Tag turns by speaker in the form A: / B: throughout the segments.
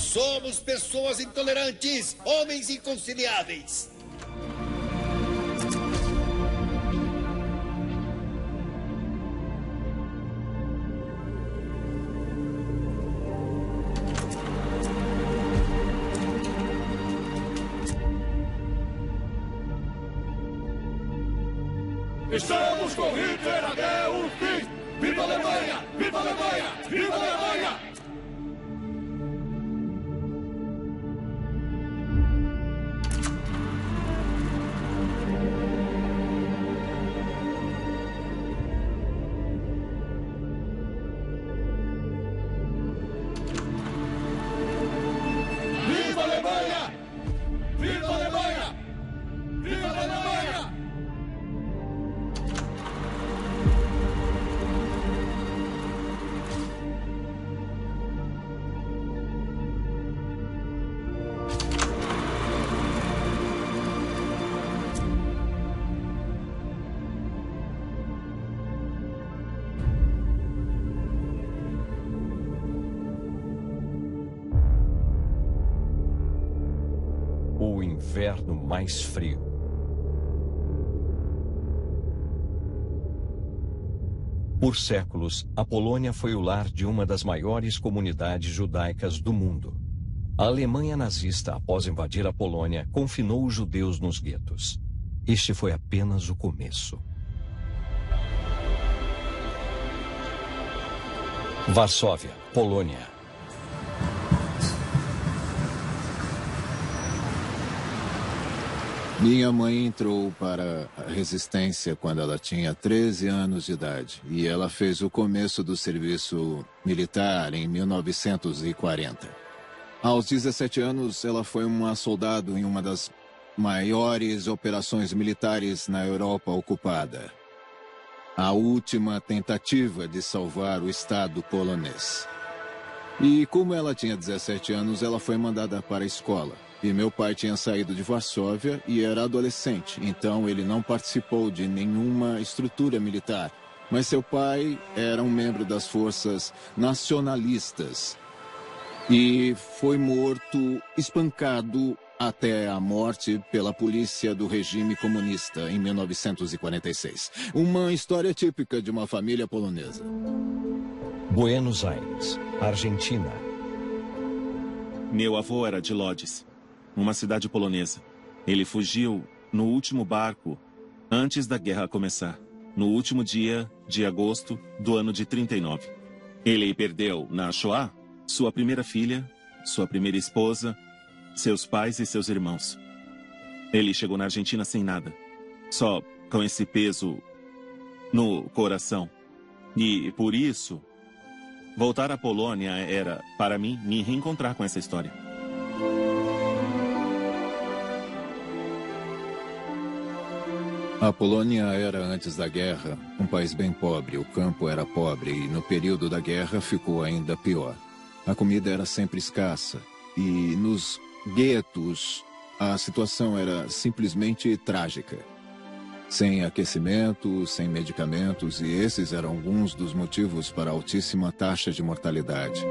A: Somos pessoas intolerantes, homens inconciliáveis.
B: Estamos com Hitler até o fim! Viva a Alemanha! Viva a Alemanha! Viva a Alemanha! Viva a Alemanha! Viva a Alemanha! Viva a Alemanha!
C: O inverno mais frio. Por séculos, a Polônia foi o lar de uma das maiores comunidades judaicas do mundo. A Alemanha nazista, após invadir a Polônia, confinou os judeus nos guetos. Este foi apenas o começo. Varsóvia, Polônia.
D: Minha mãe entrou para a resistência quando ela tinha 13 anos de idade e ela fez o começo do serviço militar em 1940. Aos 17 anos, ela foi uma soldado em uma das maiores operações militares na Europa ocupada. A última tentativa de salvar o Estado polonês. E como ela tinha 17 anos, ela foi mandada para a escola. E meu pai tinha saído de Varsóvia e era adolescente, então ele não participou de nenhuma estrutura militar. Mas seu pai era um membro das forças nacionalistas e foi morto, espancado até a morte pela polícia do regime comunista em 1946. Uma história típica de uma família polonesa.
C: Buenos Aires, Argentina.
E: Meu avô era de Lodz, uma cidade polonesa. Ele fugiu no último barco antes da guerra começar, no último dia de agosto do ano de 39. Ele perdeu na Shoah sua primeira filha, sua primeira esposa, seus pais e seus irmãos. Ele chegou na Argentina sem nada, só com esse peso no coração. E por isso, voltar à Polônia era, para mim, me reencontrar com essa história.
D: A Polônia era, antes da guerra, um país bem pobre. O campo era pobre e, no período da guerra, ficou ainda pior. A comida era sempre escassa e, nos guetos, a situação era simplesmente trágica. Sem aquecimento, sem medicamentos, e esses eram alguns dos motivos para a altíssima taxa de mortalidade.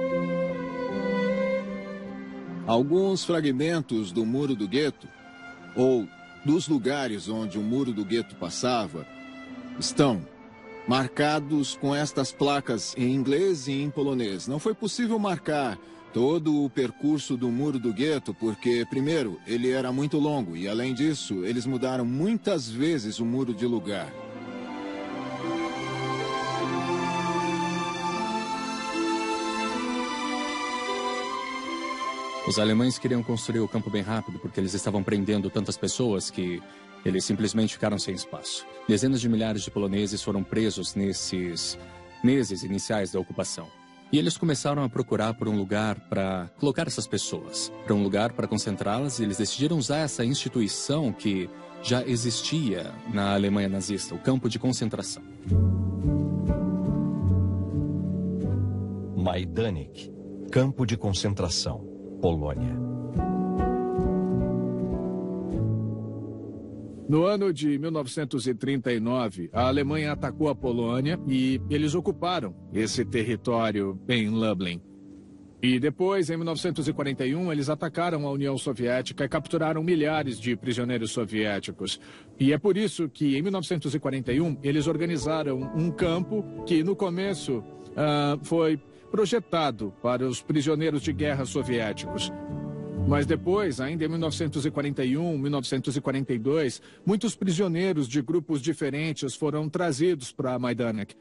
D: Alguns fragmentos do muro do gueto, ou dos lugares onde o muro do gueto passava, estão marcados com estas placas em inglês e em polonês. Não foi possível marcar todo o percurso do muro do gueto porque, primeiro, ele era muito longo e, além disso, eles mudaram muitas vezes o muro de lugar.
F: Os alemães queriam construir o campo bem rápido porque eles estavam prendendo tantas pessoas que eles simplesmente ficaram sem espaço. Dezenas de milhares de poloneses foram presos nesses meses iniciais da ocupação. E eles começaram a procurar por um lugar para colocar essas pessoas, para um lugar para concentrá-las, e eles decidiram usar essa instituição que já existia na Alemanha nazista, o campo de concentração.
C: Majdanek, campo de concentração, Polônia.
G: No ano de 1939, a Alemanha atacou a Polônia e eles ocuparam esse território em Lublin. E depois, em 1941, eles atacaram a União Soviética e capturaram milhares de prisioneiros soviéticos. E é por isso que, em 1941, eles organizaram um campo que, no começo, foi projetado para os prisioneiros de guerra soviéticos. Mas depois, ainda em 1941, 1942, muitos prisioneiros de grupos diferentes foram trazidos para Majdanek.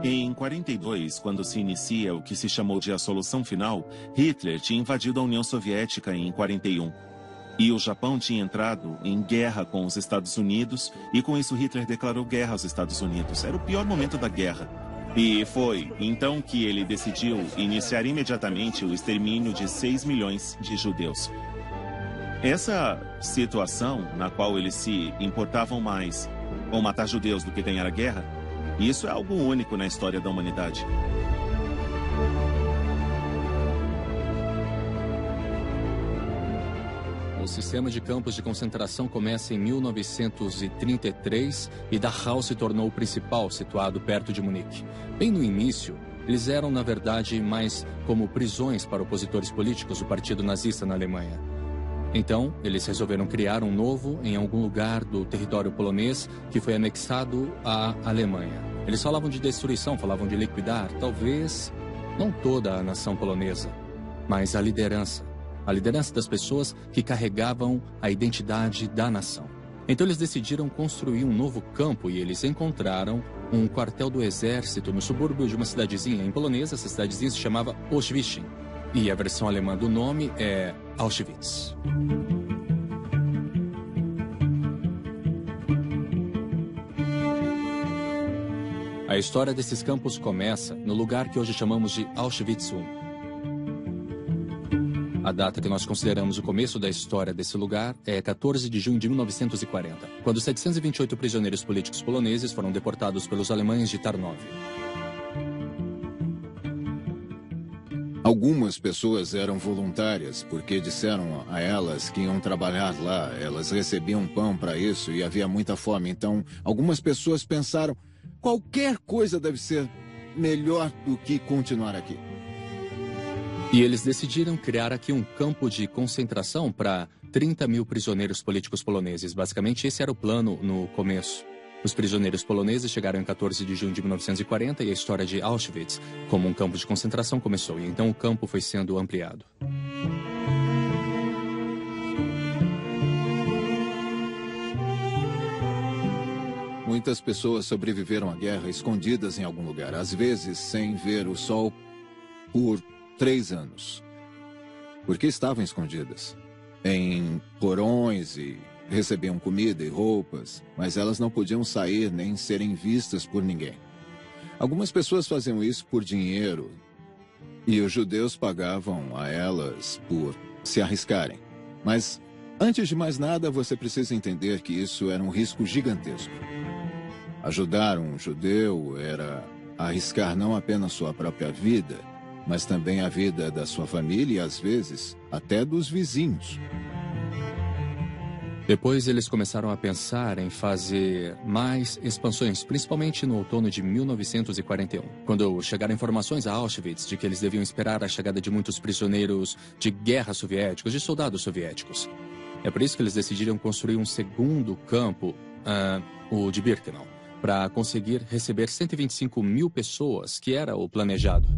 E: Em 42, quando se inicia o que se chamou de a solução final, Hitler tinha invadido a União Soviética em 41. E o Japão tinha entrado em guerra com os Estados Unidos, e com isso Hitler declarou guerra aos Estados Unidos. Era o pior momento da guerra. E foi então que ele decidiu iniciar imediatamente o extermínio de 6 milhões de judeus. Essa situação, na qual eles se importavam mais com matar judeus do que ganhar a guerra, isso é algo único na história da humanidade.
F: O sistema de campos de concentração começa em 1933 e Dachau se tornou o principal, situado perto de Munique. Bem no início, eles eram, na verdade, mais como prisões para opositores políticos do Partido Nazista na Alemanha. Então, eles resolveram criar um novo em algum lugar do território polonês que foi anexado à Alemanha. Eles falavam de destruição, falavam de liquidar, talvez não toda a nação polonesa, mas a liderança das pessoas que carregavam a identidade da nação. Então eles decidiram construir um novo campo e eles encontraram um quartel do exército no subúrbio de uma cidadezinha em polonês. Essa cidadezinha se chamava Auschwitz. E a versão alemã do nome é Auschwitz. A história desses campos começa no lugar que hoje chamamos de Auschwitz I. A data que nós consideramos o começo da história desse lugar é 14 de junho de 1940, quando 728 prisioneiros políticos poloneses foram deportados pelos alemães de Tarnów.
D: Algumas pessoas eram voluntárias porque disseram a elas que iam trabalhar lá. Elas recebiam pão para isso e havia muita fome. Então, algumas pessoas pensaram, qualquer coisa deve ser melhor do que continuar aqui.
F: E eles decidiram criar aqui um campo de concentração para 30 mil prisioneiros políticos poloneses. Basicamente, esse era o plano no começo. Os prisioneiros poloneses chegaram em 14 de junho de 1940 e a história de Auschwitz, como um campo de concentração, começou. E então o campo foi sendo ampliado.
D: Muitas pessoas sobreviveram à guerra escondidas em algum lugar, às vezes sem ver o sol por 3 anos. Porque estavam escondidas em porões e recebiam comida e roupas, mas elas não podiam sair nem serem vistas por ninguém. Algumas pessoas faziam isso por dinheiro e os judeus pagavam a elas por se arriscarem. Mas, antes de mais nada, você precisa entender que isso era um risco gigantesco. Ajudar um judeu era arriscar não apenas sua própria vida, mas também a vida da sua família e, às vezes, até dos vizinhos.
F: Depois eles começaram a pensar em fazer mais expansões, principalmente no outono de 1941, quando chegaram informações a Auschwitz de que eles deviam esperar a chegada de muitos prisioneiros de guerra soviéticos, de soldados soviéticos. É por isso que eles decidiram construir um segundo campo, o de Birkenau, para conseguir receber 125 mil pessoas, que era o planejado.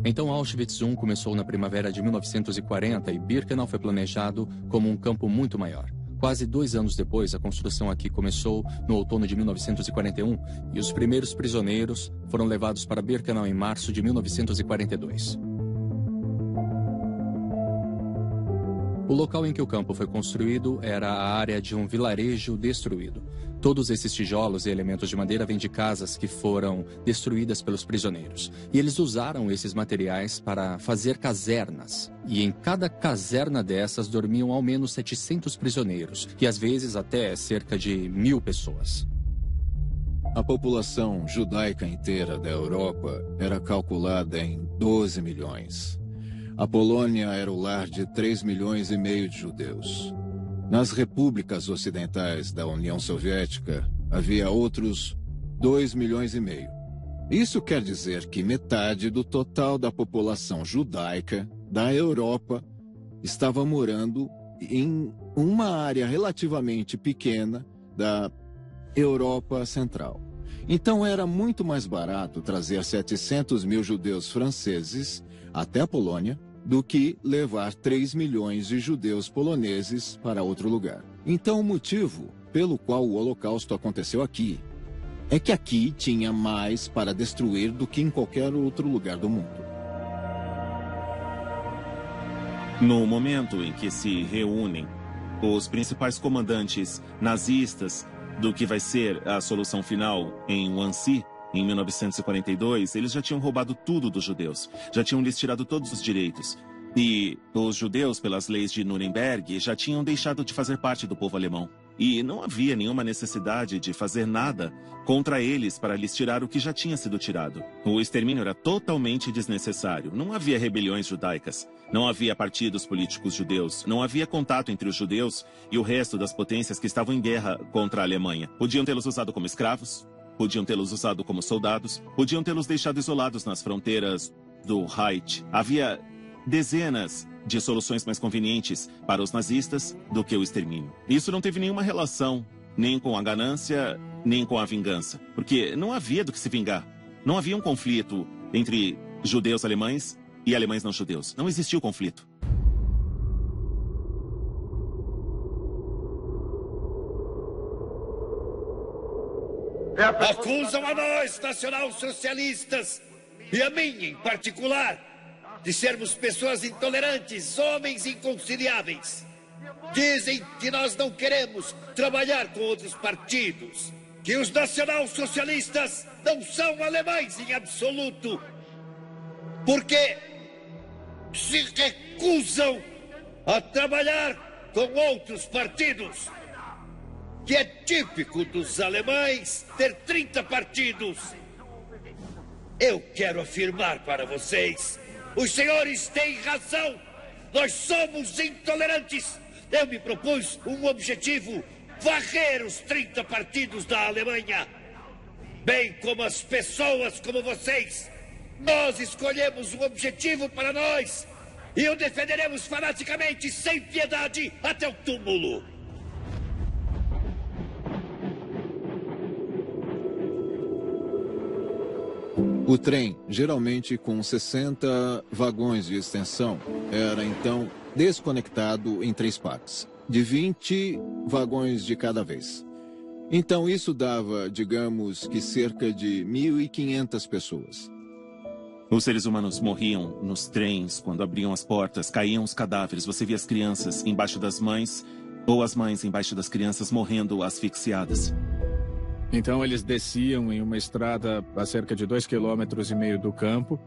F: Então Auschwitz I começou na primavera de 1940 e Birkenau foi planejado como um campo muito maior. Quase 2 anos depois, a construção aqui começou no outono de 1941 e os primeiros prisioneiros foram levados para Birkenau em março de 1942. O local em que o campo foi construído era a área de um vilarejo destruído. Todos esses tijolos e elementos de madeira vêm de casas que foram destruídas pelos prisioneiros. E eles usaram esses materiais para fazer casernas. E em cada caserna dessas dormiam ao menos 700 prisioneiros, e às vezes até cerca de 1.000 pessoas.
D: A população judaica inteira da Europa era calculada em 12 milhões. A Polônia era o lar de 3,5 milhões de judeus. Nas repúblicas ocidentais da União Soviética, havia outros 2,5 milhões. Isso quer dizer que metade do total da população judaica da Europa estava morando em uma área relativamente pequena da Europa Central. Então era muito mais barato trazer 700 mil judeus franceses até a Polônia do que levar 3 milhões de judeus poloneses para outro lugar. Então o motivo pelo qual o Holocausto aconteceu aqui é que aqui tinha mais para destruir do que em qualquer outro lugar do mundo.
E: No momento em que se reúnem os principais comandantes nazistas do que vai ser a solução final em Wannsee, em 1942, eles já tinham roubado tudo dos judeus, já tinham lhes tirado todos os direitos. E os judeus, pelas leis de Nuremberg, já tinham deixado de fazer parte do povo alemão. E não havia nenhuma necessidade de fazer nada contra eles para lhes tirar o que já tinha sido tirado. O extermínio era totalmente desnecessário. Não havia rebeliões judaicas, não havia partidos políticos judeus, não havia contato entre os judeus e o resto das potências que estavam em guerra contra a Alemanha. Podiam tê-los usado como escravos, podiam tê-los usado como soldados, podiam tê-los deixado isolados nas fronteiras do Reich. Havia dezenas de soluções mais convenientes para os nazistas do que o extermínio. Isso não teve nenhuma relação nem com a ganância, nem com a vingança, porque não havia do que se vingar. Não havia um conflito entre judeus alemães e alemães não judeus. Não existia o conflito.
A: Acusam a nós, nacional-socialistas, e a mim em particular, de sermos pessoas intolerantes, homens inconciliáveis. Dizem que nós não queremos trabalhar com outros partidos, que os nacional-socialistas não são alemães em absoluto, porque se recusam a trabalhar com outros partidos, que é típico dos alemães ter 30 partidos. Eu quero afirmar para vocês: os senhores têm razão. Nós somos intolerantes. Eu me propus um objetivo: varrer os 30 partidos da Alemanha. Bem como as pessoas como vocês. Nós escolhemos um objetivo para nós e o defenderemos fanaticamente, sem piedade, até o túmulo.
D: O trem, geralmente com 60 vagões de extensão, era então desconectado em 3 partes, de 20 vagões de cada vez. Então isso dava, digamos que cerca de 1.500 pessoas.
E: Os seres humanos morriam nos trens, quando abriam as portas, caíam os cadáveres, você via as crianças embaixo das mães, ou as mães embaixo das crianças morrendo asfixiadas.
G: Então eles desciam em uma estrada a cerca de 2,5 km do campo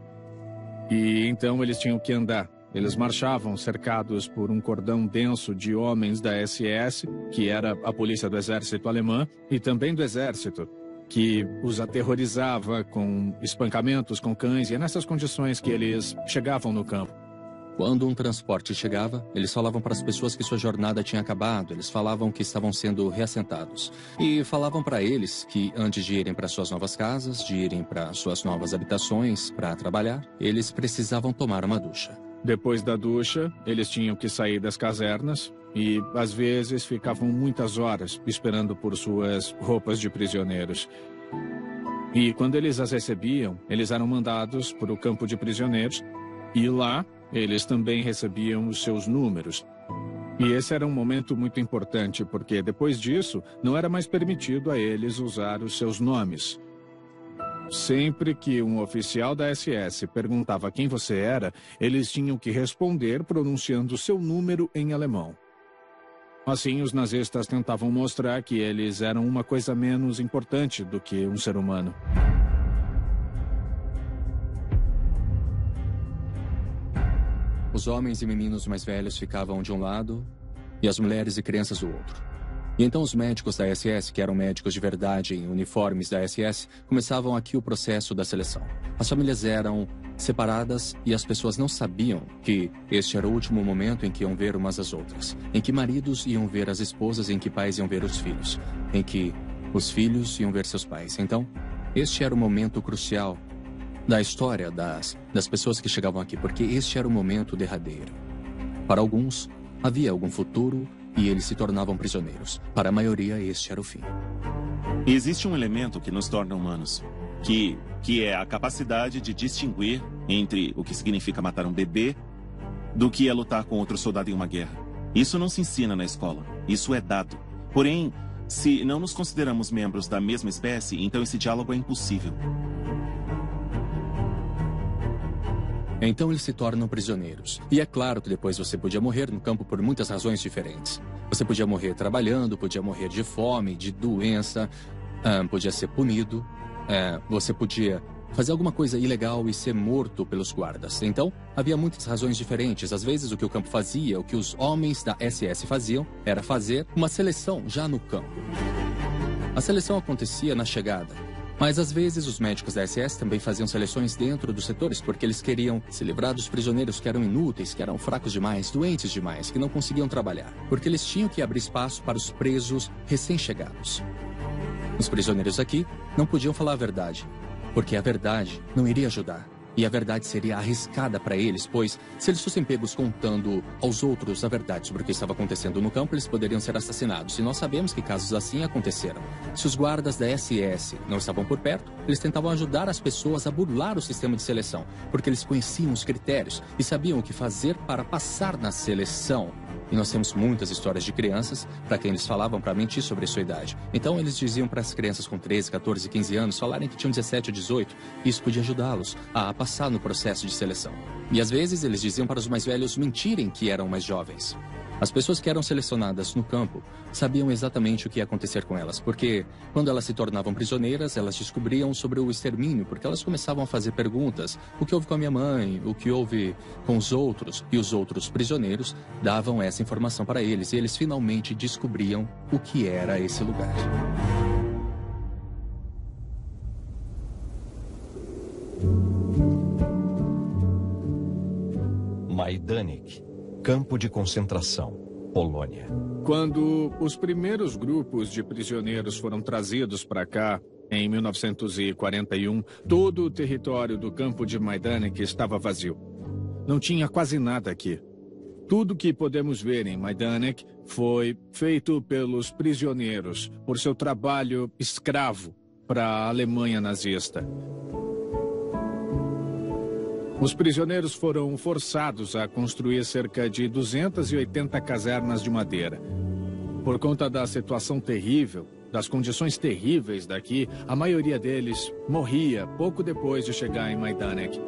G: e então eles tinham que andar. Eles marchavam cercados por um cordão denso de homens da SS, que era a polícia do exército alemã, e também do exército, que os aterrorizava com espancamentos com cães, e é nessas condições que eles chegavam no campo.
F: Quando um transporte chegava, eles falavam para as pessoas que sua jornada tinha acabado, eles falavam que estavam sendo reassentados. E falavam para eles que antes de irem para suas novas casas, de irem para suas novas habitações, para trabalhar, eles precisavam tomar uma ducha.
G: Depois da ducha, eles tinham que sair das casernas e, às vezes, ficavam muitas horas esperando por suas roupas de prisioneiros. E quando eles as recebiam, eles eram mandados para o campo de prisioneiros e lá eles também recebiam os seus números. E esse era um momento muito importante, porque depois disso, não era mais permitido a eles usar os seus nomes. Sempre que um oficial da SS perguntava quem você era, eles tinham que responder pronunciando seu número em alemão. Assim, os nazistas tentavam mostrar que eles eram uma coisa menos importante do que um ser humano.
F: Os homens e meninos mais velhos ficavam de um lado e as mulheres e crianças do outro. E então os médicos da SS, que eram médicos de verdade em uniformes da SS, começavam aqui o processo da seleção. As famílias eram separadas e as pessoas não sabiam que este era o último momento em que iam ver umas às outras, em que maridos iam ver as esposas, em que pais iam ver os filhos, em que os filhos iam ver seus pais. Então, este era o momento crucial da história das pessoas que chegavam aqui, porque este era o momento derradeiro. Para alguns, havia algum futuro e eles se tornavam prisioneiros. Para a maioria, este era o fim.
E: Existe um elemento que nos torna humanos, que é a capacidade de distinguir entre o que significa matar um bebê do que é lutar com outro soldado em uma guerra. Isso não se ensina na escola, isso é dado. Porém, se não nos consideramos membros da mesma espécie, então esse diálogo é impossível.
F: Então eles se tornam prisioneiros. E é claro que depois você podia morrer no campo por muitas razões diferentes. Você podia morrer trabalhando, podia morrer de fome, de doença, podia ser punido, você podia fazer alguma coisa ilegal e ser morto pelos guardas. Então, havia muitas razões diferentes. Às vezes o que o campo fazia, o que os homens da SS faziam, era fazer uma seleção já no campo. A seleção acontecia na chegada. Mas às vezes os médicos da SS também faziam seleções dentro dos setores porque eles queriam se livrar dos prisioneiros que eram inúteis, que eram fracos demais, doentes demais, que não conseguiam trabalhar. Porque eles tinham que abrir espaço para os presos recém-chegados. Os prisioneiros aqui não podiam falar a verdade, porque a verdade não iria ajudar. E a verdade seria arriscada para eles, pois se eles fossem pegos contando aos outros a verdade sobre o que estava acontecendo no campo, eles poderiam ser assassinados. E nós sabemos que casos assim aconteceram. Se os guardas da SS não estavam por perto, eles tentavam ajudar as pessoas a burlar o sistema de seleção, porque eles conheciam os critérios e sabiam o que fazer para passar na seleção. E nós temos muitas histórias de crianças para quem eles falavam para mentir sobre a sua idade. Então eles diziam para as crianças com 13, 14, 15 anos falarem que tinham 17 ou 18. E isso podia ajudá-los a passar no processo de seleção. E às vezes eles diziam para os mais velhos mentirem que eram mais jovens. As pessoas que eram selecionadas no campo sabiam exatamente o que ia acontecer com elas, porque quando elas se tornavam prisioneiras, elas descobriam sobre o extermínio, porque elas começavam a fazer perguntas. O que houve com a minha mãe? O que houve com os outros? E os outros prisioneiros davam essa informação para eles, e eles finalmente descobriam o que era esse lugar.
C: Majdanek, campo de concentração, Polônia.
G: Quando os primeiros grupos de prisioneiros foram trazidos para cá, em 1941, todo o território do campo de Majdanek estava vazio. Não tinha quase nada aqui. Tudo que podemos ver em Majdanek foi feito pelos prisioneiros, por seu trabalho escravo para a Alemanha nazista. Os prisioneiros foram forçados a construir cerca de 280 casernas de madeira. Por conta da situação terrível, das condições terríveis daqui, a maioria deles morria pouco depois de chegar em Majdanek.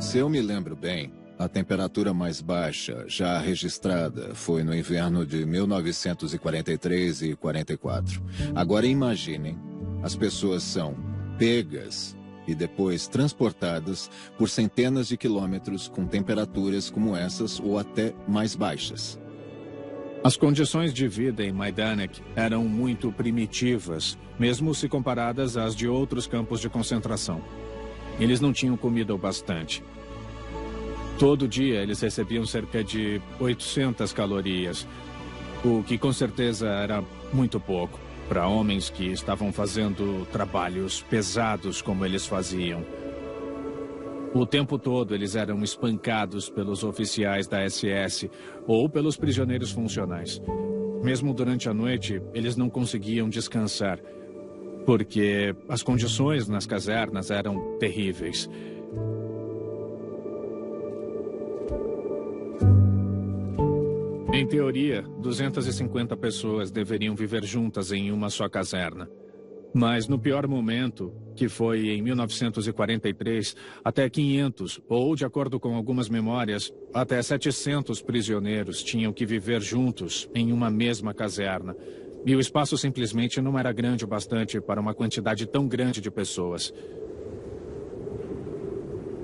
D: Se eu me lembro bem, a temperatura mais baixa já registrada foi no inverno de 1943 e 44. Agora imaginem, as pessoas são pegas e depois transportadas por centenas de quilômetros com temperaturas como essas ou até mais baixas.
G: As condições de vida em Majdanek eram muito primitivas, mesmo se comparadas às de outros campos de concentração. Eles não tinham comida o bastante. Todo dia eles recebiam cerca de 800 calorias, o que com certeza era muito pouco para homens que estavam fazendo trabalhos pesados como eles faziam. O tempo todo eles eram espancados pelos oficiais da SS ou pelos prisioneiros funcionais. Mesmo durante a noite, eles não conseguiam descansar, porque as condições nas casernas eram terríveis. Em teoria, 250 pessoas deveriam viver juntas em uma só caserna. Mas no pior momento, que foi em 1943, até 500, ou de acordo com algumas memórias, até 700 prisioneiros tinham que viver juntos em uma mesma caserna. E o espaço simplesmente não era grande o bastante para uma quantidade tão grande de pessoas.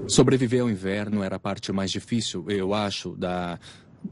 F: Sobreviver ao inverno era a parte mais difícil, eu acho,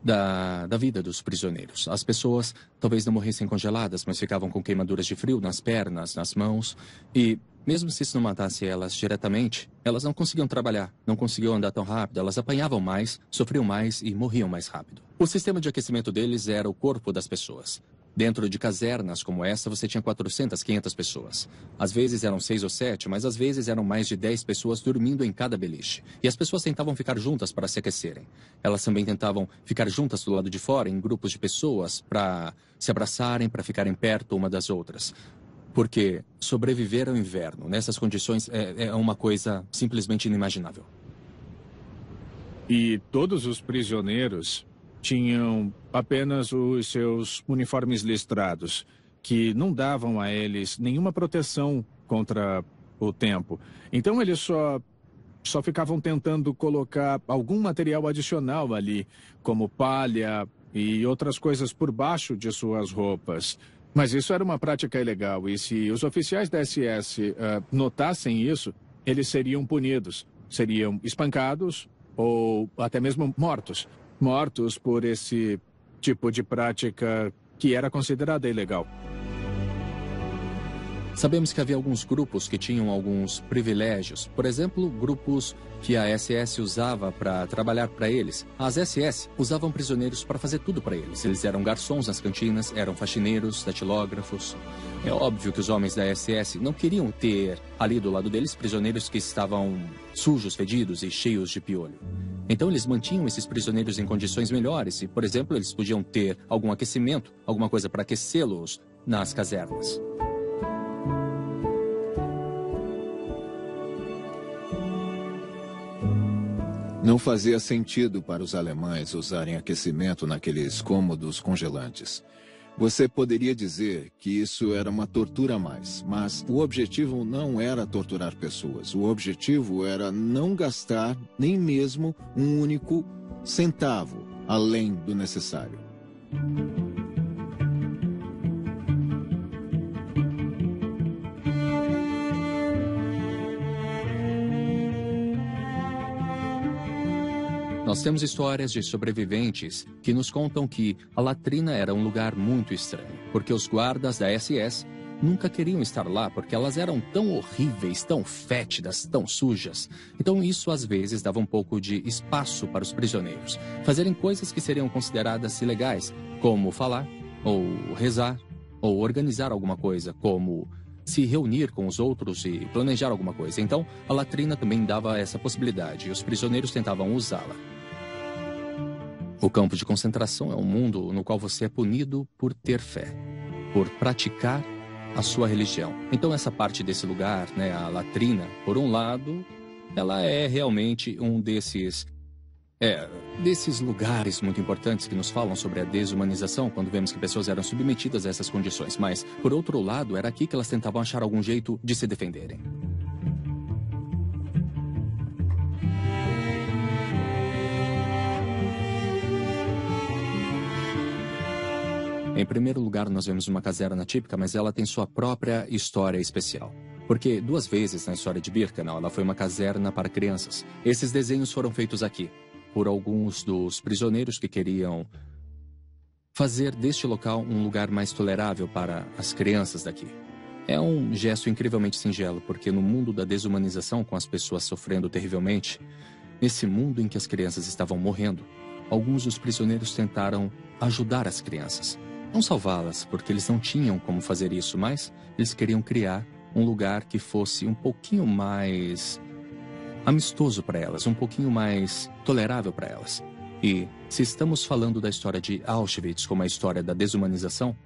F: da vida dos prisioneiros. As pessoas talvez não morressem congeladas, mas ficavam com queimaduras de frio nas pernas, nas mãos. E mesmo se isso não matasse elas diretamente, elas não conseguiam trabalhar, não conseguiam andar tão rápido, elas apanhavam mais, sofriam mais e morriam mais rápido. O sistema de aquecimento deles era o corpo das pessoas. Dentro de casernas como essa, você tinha 400, 500 pessoas. Às vezes eram 6 ou 7, mas às vezes eram mais de 10 pessoas dormindo em cada beliche. E as pessoas tentavam ficar juntas para se aquecerem. Elas também tentavam ficar juntas do lado de fora, em grupos de pessoas, para se abraçarem, para ficarem perto uma das outras. Porque sobreviver ao inverno nessas condições é uma coisa simplesmente inimaginável.
G: E todos os prisioneiros tinham apenas os seus uniformes listrados, que não davam a eles nenhuma proteção contra o tempo. Então eles só ficavam tentando colocar algum material adicional ali, como palha e outras coisas por baixo de suas roupas. Mas isso era uma prática ilegal, e se os oficiais da SS notassem isso, eles seriam punidos, seriam espancados ou até mesmo mortos. Mortos por esse tipo de prática que era considerada ilegal.
F: Sabemos que havia alguns grupos que tinham alguns privilégios. Por exemplo, grupos que a SS usava para trabalhar para eles. As SS usavam prisioneiros para fazer tudo para eles. Eles eram garçons nas cantinas, eram faxineiros, datilógrafos. É óbvio que os homens da SS não queriam ter ali do lado deles prisioneiros que estavam sujos, fedidos e cheios de piolho. Então eles mantinham esses prisioneiros em condições melhores e, por exemplo, eles podiam ter algum aquecimento, alguma coisa para aquecê-los nas casernas.
D: Não fazia sentido para os alemães usarem aquecimento naqueles cômodos congelantes. Você poderia dizer que isso era uma tortura a mais, mas o objetivo não era torturar pessoas. O objetivo era não gastar nem mesmo um único centavo além do necessário.
F: Nós temos histórias de sobreviventes que nos contam que a latrina era um lugar muito estranho, porque os guardas da SS nunca queriam estar lá, porque elas eram tão horríveis, tão fétidas, tão sujas. Então isso às vezes dava um pouco de espaço para os prisioneiros fazerem coisas que seriam consideradas ilegais, como falar, ou rezar, ou organizar alguma coisa, como se reunir com os outros e planejar alguma coisa. Então a latrina também dava essa possibilidade e os prisioneiros tentavam usá-la. O campo de concentração é um mundo no qual você é punido por ter fé, por praticar a sua religião. Então essa parte desse lugar, né, a latrina, por um lado, ela é realmente um desses lugares muito importantes que nos falam sobre a desumanização, quando vemos que pessoas eram submetidas a essas condições. Mas, por outro lado, era aqui que elas tentavam achar algum jeito de se defenderem. Em primeiro lugar, nós vemos uma caserna típica, mas ela tem sua própria história especial. Porque 2 vezes na história de Birkenau, ela foi uma caserna para crianças. Esses desenhos foram feitos aqui por alguns dos prisioneiros que queriam fazer deste local um lugar mais tolerável para as crianças daqui. É um gesto incrivelmente singelo, porque no mundo da desumanização, com as pessoas sofrendo terrivelmente, nesse mundo em que as crianças estavam morrendo, alguns dos prisioneiros tentaram ajudar as crianças. Não salvá-las, porque eles não tinham como fazer isso, mas eles queriam criar um lugar que fosse um pouquinho mais amistoso para elas, um pouquinho mais tolerável para elas. E se estamos falando da história de Auschwitz como a história da desumanização,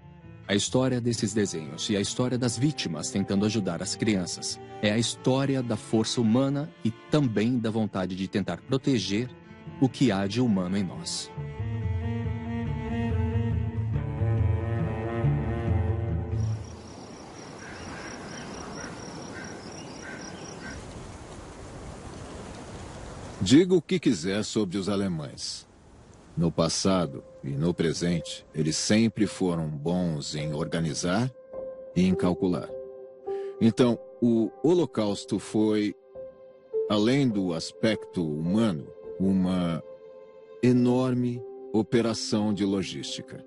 F: a história desses desenhos e a história das vítimas tentando ajudar as crianças é a história da força humana e também da vontade de tentar proteger o que há de humano em nós.
D: Diga o que quiser sobre os alemães. No passado e no presente, eles sempre foram bons em organizar e em calcular. Então, o Holocausto foi, além do aspecto humano, uma enorme operação de logística.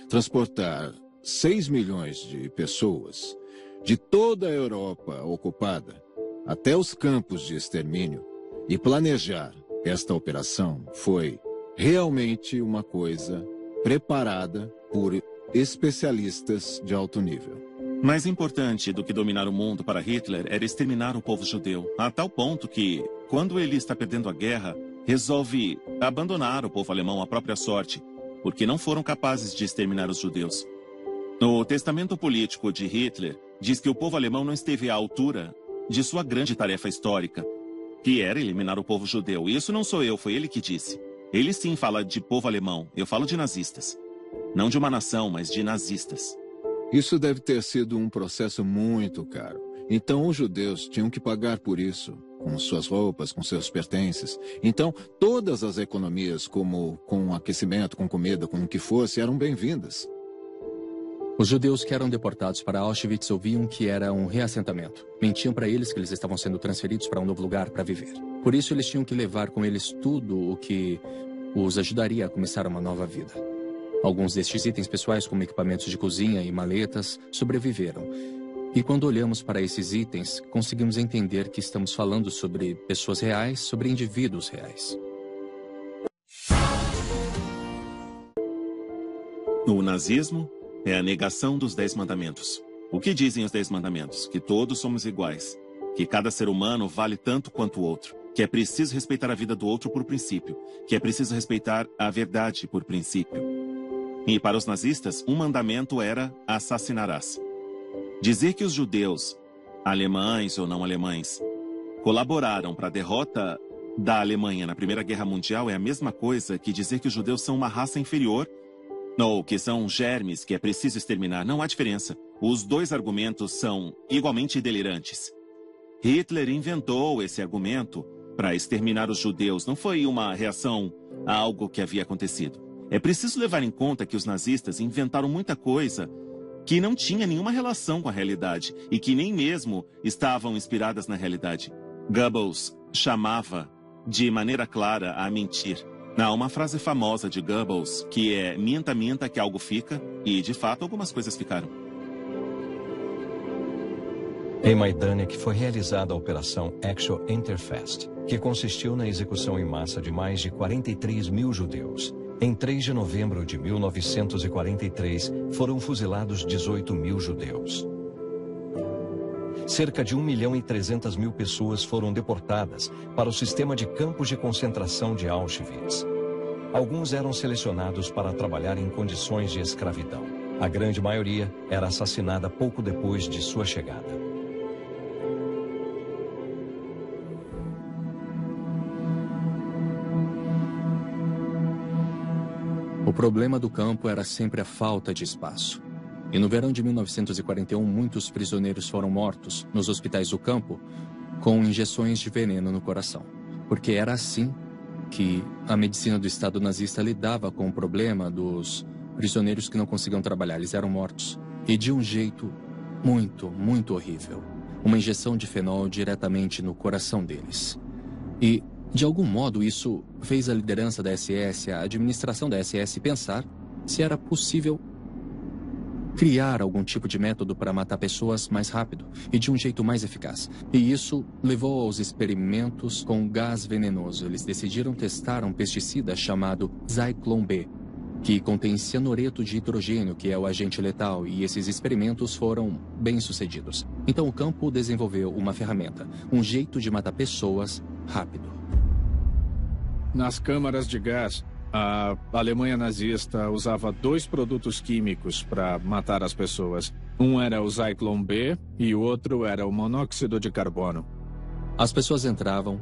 D: Transportar 6 milhões de pessoas de toda a Europa ocupada até os campos de extermínio e planejar esta operação foi realmente uma coisa preparada por especialistas de alto nível.
E: Mais importante do que dominar o mundo para Hitler era exterminar o povo judeu, a tal ponto que, quando ele está perdendo a guerra, resolve abandonar o povo alemão à própria sorte, porque não foram capazes de exterminar os judeus. O testamento político de Hitler diz que o povo alemão não esteve à altura de sua grande tarefa histórica, que era eliminar o povo judeu. E isso não sou eu, foi ele que disse. Ele sim fala de povo alemão, eu falo de nazistas. Não de uma nação, mas de nazistas.
D: Isso deve ter sido um processo muito caro. Então os judeus tinham que pagar por isso, com suas roupas, com seus pertences. Então todas as economias, como com aquecimento, com comida, com o que fosse, eram bem-vindas.
F: Os judeus que eram deportados para Auschwitz ouviam que era um reassentamento. Mentiam para eles que eles estavam sendo transferidos para um novo lugar para viver. Por isso eles tinham que levar com eles tudo o que os ajudaria a começar uma nova vida. Alguns destes itens pessoais, como equipamentos de cozinha e maletas, sobreviveram. E quando olhamos para esses itens, conseguimos entender que estamos falando sobre pessoas reais, sobre indivíduos reais.
E: O nazismo é a negação dos 10 mandamentos. O que dizem os 10 mandamentos? Que todos somos iguais. Que cada ser humano vale tanto quanto o outro. Que é preciso respeitar a vida do outro por princípio. Que é preciso respeitar a verdade por princípio. E para os nazistas, um mandamento era assassinarás. Dizer que os judeus, alemães ou não alemães, colaboraram para a derrota da Alemanha na Primeira Guerra Mundial é a mesma coisa que dizer que os judeus são uma raça inferior ou que são germes que é preciso exterminar. Não há diferença. Os dois argumentos são igualmente delirantes. Hitler inventou esse argumento para exterminar os judeus. Não foi uma reação a algo que havia acontecido. É preciso levar em conta que os nazistas inventaram muita coisa que não tinha nenhuma relação com a realidade e que nem mesmo estavam inspiradas na realidade. Goebbels chamava de maneira clara a mentir. Há uma frase famosa de Goebbels que é "minta, minta que algo fica", e de fato algumas coisas ficaram.
C: Em Majdanek foi realizada a Operação Action Interfest, que consistiu na execução em massa de mais de 43 mil judeus. Em 3 de novembro de 1943, foram fuzilados 18 mil judeus. Cerca de 1.300.000 pessoas foram deportadas para o sistema de campos de concentração de Auschwitz. Alguns eram selecionados para trabalhar em condições de escravidão. A grande maioria era assassinada pouco depois de sua chegada.
F: O problema do campo era sempre a falta de espaço. E no verão de 1941, muitos prisioneiros foram mortos nos hospitais do campo com injeções de veneno no coração. Porque era assim que a medicina do Estado nazista lidava com o problema dos prisioneiros que não conseguiam trabalhar. Eles eram mortos. E de um jeito muito, muito horrível. Uma injeção de fenol diretamente no coração deles. E, de algum modo, isso fez a liderança da SS, a administração da SS, pensar se era possível criar algum tipo de método para matar pessoas mais rápido e de um jeito mais eficaz. E isso levou aos experimentos com gás venenoso. Eles decidiram testar um pesticida chamado Zyklon B, que contém cianureto de hidrogênio, que é o agente letal, e esses experimentos foram bem-sucedidos. Então o campo desenvolveu uma ferramenta, um jeito de matar pessoas rápido.
G: Nas câmaras de gás, a Alemanha nazista usava 2 produtos químicos para matar as pessoas. Um era o Zyklon B e o outro era o monóxido de carbono.
F: As pessoas entravam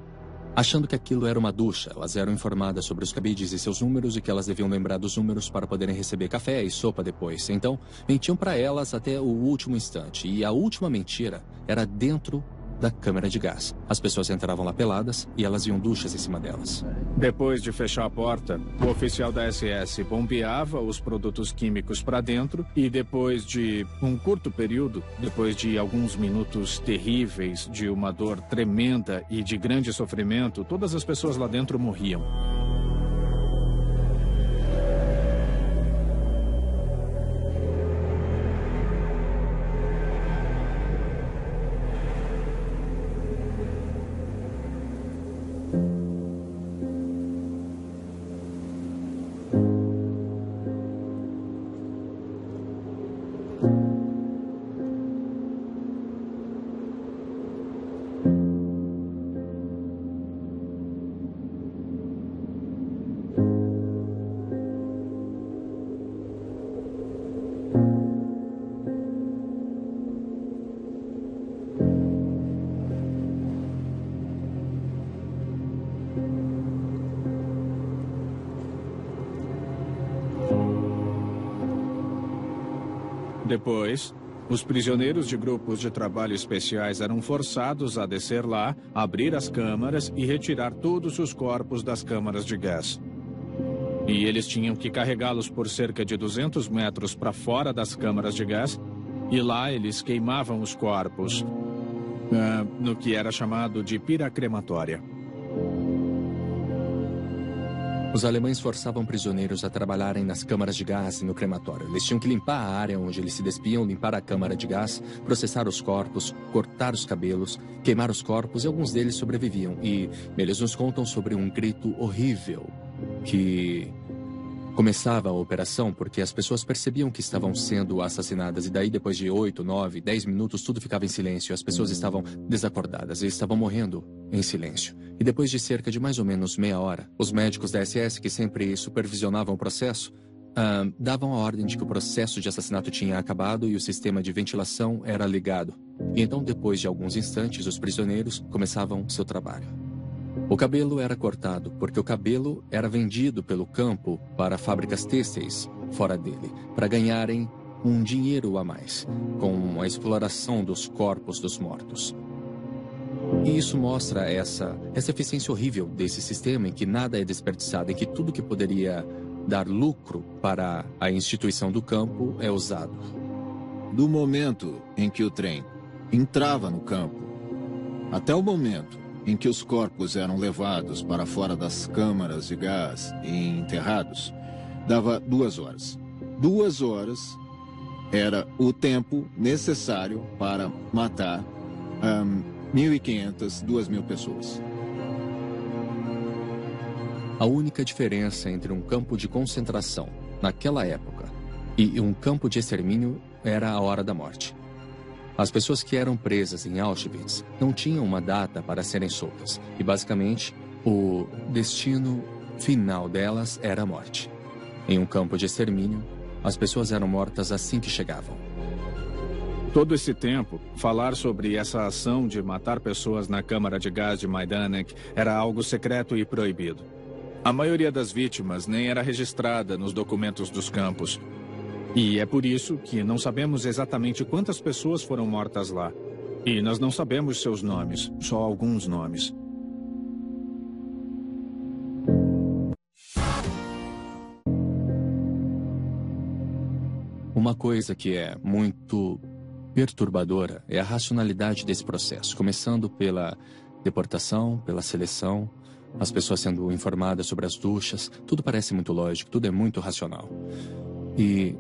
F: achando que aquilo era uma ducha. Elas eram informadas sobre os cabides e seus números e que elas deviam lembrar dos números para poderem receber café e sopa depois. Então, mentiam para elas até o último instante. E a última mentira era dentro da câmara de gás. As pessoas entravam lá peladas e elas iam duchas em cima delas.
G: Depois de fechar a porta, o oficial da SS bombeava os produtos químicos para dentro e depois de um curto período, depois de alguns minutos terríveis, de uma dor tremenda e de grande sofrimento, todas as pessoas lá dentro morriam. Depois, os prisioneiros de grupos de trabalho especiais eram forçados a descer lá, abrir as câmaras e retirar todos os corpos das câmaras de gás. E eles tinham que carregá-los por cerca de 200 metros para fora das câmaras de gás, e lá eles queimavam os corpos, no que era chamado de pira crematória.
F: Os alemães forçavam prisioneiros a trabalharem nas câmaras de gás e no crematório. Eles tinham que limpar a área onde eles se despiam, limpar a câmara de gás, processar os corpos, cortar os cabelos, queimar os corpos, e alguns deles sobreviviam. E eles nos contam sobre um grito horrível que começava a operação porque as pessoas percebiam que estavam sendo assassinadas, e daí depois de 8, 9, 10 minutos tudo ficava em silêncio. As pessoas estavam desacordadas e estavam morrendo em silêncio. E depois de cerca de mais ou menos meia hora, os médicos da SS, que sempre supervisionavam o processo, davam a ordem de que o processo de assassinato tinha acabado e o sistema de ventilação era ligado. E então, depois de alguns instantes, os prisioneiros começavam seu trabalho. O cabelo era cortado, porque o cabelo era vendido pelo campo para fábricas têxteis fora dele, para ganharem um dinheiro a mais, com a exploração dos corpos dos mortos. E isso mostra essa eficiência horrível desse sistema, em que nada é desperdiçado, em que tudo que poderia dar lucro para a instituição do campo é usado.
D: Do momento em que o trem entrava no campo, até o momento em que os corpos eram levados para fora das câmaras de gás e enterrados, dava 2 horas. 2 horas era o tempo necessário para matar 1.500, 2.000 pessoas.
F: A única diferença entre um campo de concentração naquela época e um campo de extermínio era a hora da morte. As pessoas que eram presas em Auschwitz não tinham uma data para serem soltas. E, basicamente, o destino final delas era a morte. Em um campo de extermínio, as pessoas eram mortas assim que chegavam.
G: Todo esse tempo, falar sobre essa ação de matar pessoas na câmara de gás de Majdanek era algo secreto e proibido. A maioria das vítimas nem era registrada nos documentos dos campos. E é por isso que não sabemos exatamente quantas pessoas foram mortas lá. E nós não sabemos seus nomes, só alguns nomes.
F: Uma coisa que é muito perturbadora é a racionalidade desse processo, começando pela deportação, pela seleção, as pessoas sendo informadas sobre as duchas. Tudo parece muito lógico, tudo é muito racional. E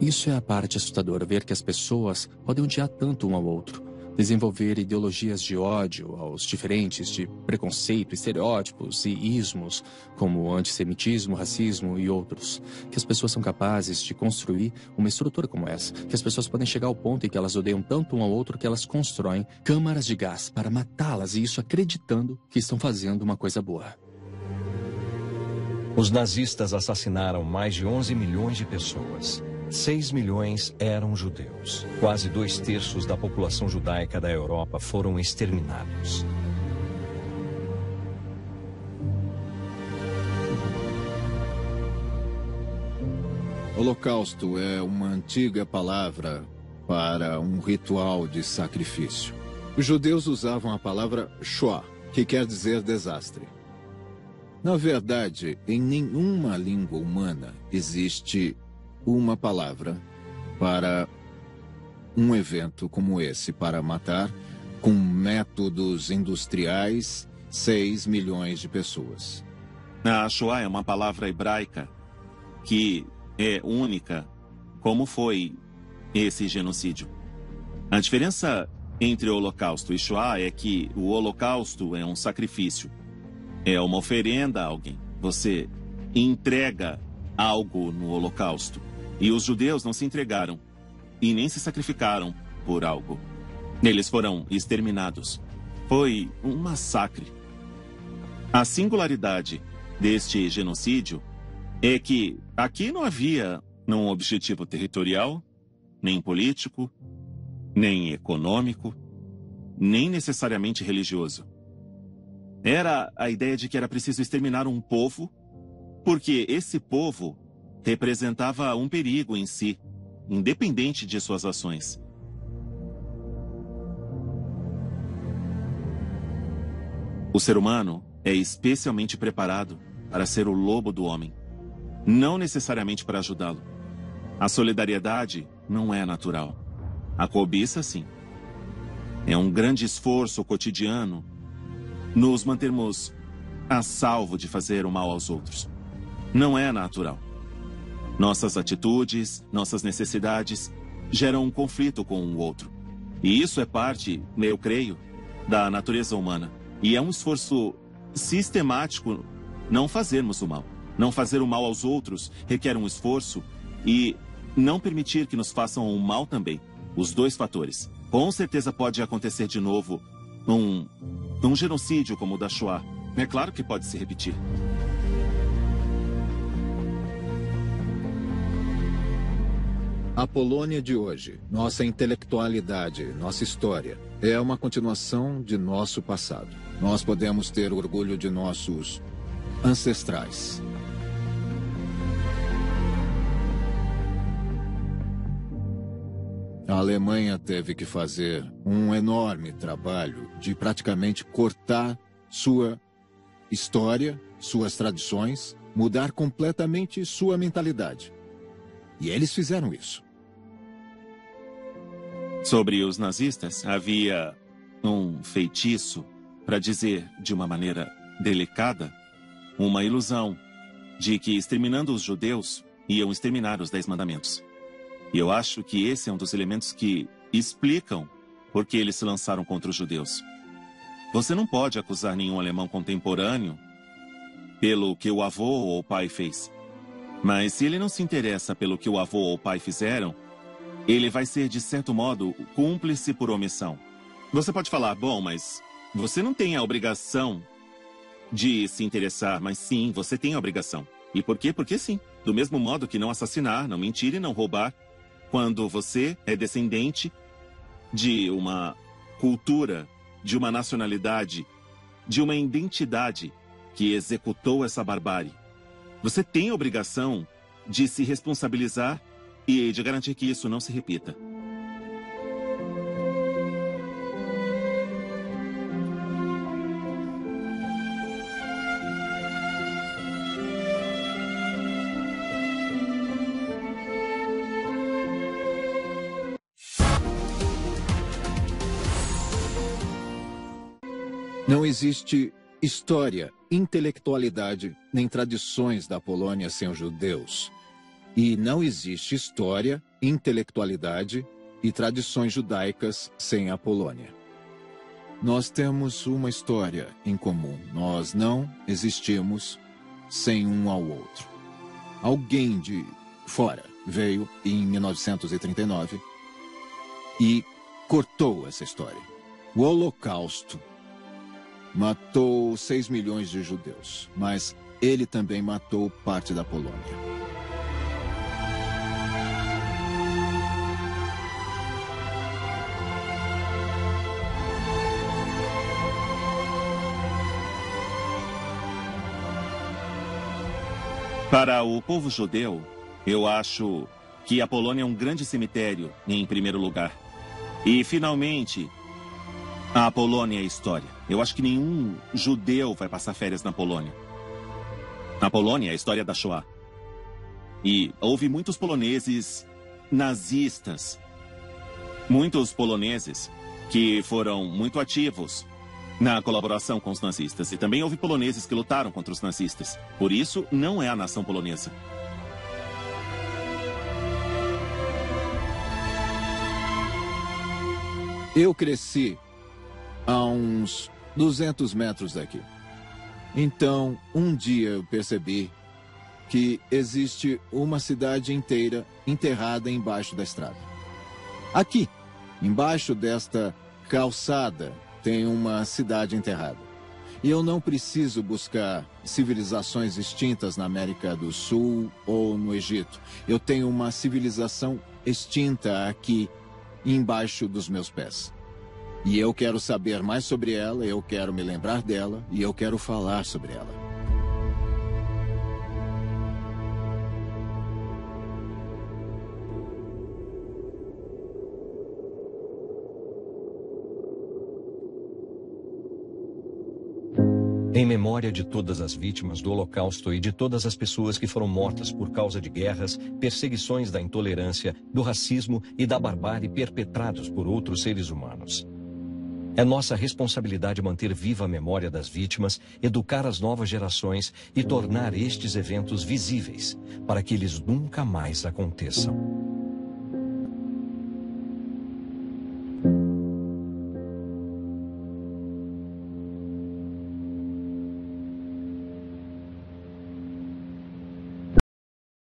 F: isso é a parte assustadora, ver que as pessoas podem odiar tanto um ao outro, desenvolver ideologias de ódio aos diferentes, de preconceito, estereótipos e ismos, como antissemitismo, racismo e outros. Que as pessoas são capazes de construir uma estrutura como essa, que as pessoas podem chegar ao ponto em que elas odeiam tanto um ao outro que elas constroem câmaras de gás para matá-las, e isso acreditando que estão fazendo uma coisa boa.
C: Os nazistas assassinaram mais de 11 milhões de pessoas. 6 milhões eram judeus. Quase 2/3 da população judaica da Europa foram exterminados.
D: Holocausto é uma antiga palavra para um ritual de sacrifício. Os judeus usavam a palavra Shoah, que quer dizer desastre. Na verdade, em nenhuma língua humana existe uma palavra para um evento como esse, para matar com métodos industriais 6 milhões de pessoas.
E: A Shoah é uma palavra hebraica que é única, como foi esse genocídio. A diferença entre o Holocausto e Shoah é que o Holocausto é um sacrifício, é uma oferenda a alguém. Você entrega algo no Holocausto. E os judeus não se entregaram e nem se sacrificaram por algo. Eles foram exterminados. Foi um massacre. A singularidade deste genocídio é que aqui não havia um objetivo territorial, nem político, nem econômico, nem necessariamente religioso. Era a ideia de que era preciso exterminar um povo, porque esse povo representava um perigo em si. independente de suas ações. O ser humano é especialmente preparado para ser o lobo do homem, não necessariamente para ajudá-lo. A solidariedade não é natural. A cobiça, sim. É um grande esforço cotidiano nos mantermos a salvo de fazer o mal aos outros. Não é natural. Nossas atitudes, nossas necessidades geram um conflito com o outro. E isso é parte, eu creio, da natureza humana. E é um esforço sistemático não fazermos o mal. Não fazer o mal aos outros requer um esforço e não permitir que nos façam o mal também. Os dois fatores. Com certeza pode acontecer de novo um genocídio como o da Shoah. É claro que pode se repetir.
D: A Polônia de hoje, nossa intelectualidade, nossa história, é uma continuação de nosso passado. Nós podemos ter orgulho de nossos ancestrais. A Alemanha teve que fazer um enorme trabalho de praticamente cortar sua história, suas tradições, mudar completamente sua mentalidade. E eles fizeram isso.
E: Sobre os nazistas, havia um feitiço, para dizer de uma maneira delicada, uma ilusão de que exterminando os judeus iam exterminar os 10 mandamentos. E eu acho que esse é um dos elementos que explicam por que eles se lançaram contra os judeus. Você não pode acusar nenhum alemão contemporâneo pelo que o avô ou o pai fez. Mas se ele não se interessa pelo que o avô ou o pai fizeram, ele vai ser, de certo modo, cúmplice por omissão. Você pode falar, bom, mas você não tem a obrigação de se interessar, mas sim, você tem a obrigação. E por quê? Porque sim. Do mesmo modo que não assassinar, não mentir e não roubar, quando você é descendente de uma cultura, de uma nacionalidade, de uma identidade que executou essa barbárie. Você tem a obrigação de se responsabilizar e de garantir que isso não se repita.
D: Não existe história, intelectualidade, nem tradições da Polônia sem os judeus. E não existe história, intelectualidade e tradições judaicas sem a Polônia. Nós temos uma história em comum. Nós não existimos sem um ao outro. Alguém de fora veio em 1939 e cortou essa história. O Holocausto matou 6 milhões de judeus, mas ele também matou parte da Polônia.
E: Para o povo judeu, eu acho que a Polônia é um grande cemitério, em primeiro lugar. E, finalmente, a Polônia é história. Eu acho que nenhum judeu vai passar férias na Polônia. Na Polônia é a história da Shoah. E houve muitos poloneses nazistas. Muitos poloneses que foram muito ativos na colaboração com os nazistas. E também houve poloneses que lutaram contra os nazistas. Por isso, não é a nação polonesa.
D: Eu cresci a uns 200 metros daqui. Então, um dia eu percebi que existe uma cidade inteira enterrada embaixo da estrada. Aqui, embaixo desta calçada, tem uma cidade enterrada. E eu não preciso buscar civilizações extintas na América do Sul ou no Egito. Eu tenho uma civilização extinta aqui, embaixo dos meus pés. E eu quero saber mais sobre ela, eu quero me lembrar dela e eu quero falar sobre ela.
C: Em memória de todas as vítimas do Holocausto e de todas as pessoas que foram mortas por causa de guerras, perseguições da intolerância, do racismo e da barbárie perpetrados por outros seres humanos. É nossa responsabilidade manter viva a memória das vítimas, educar as novas gerações e tornar estes eventos visíveis, para que eles nunca mais aconteçam.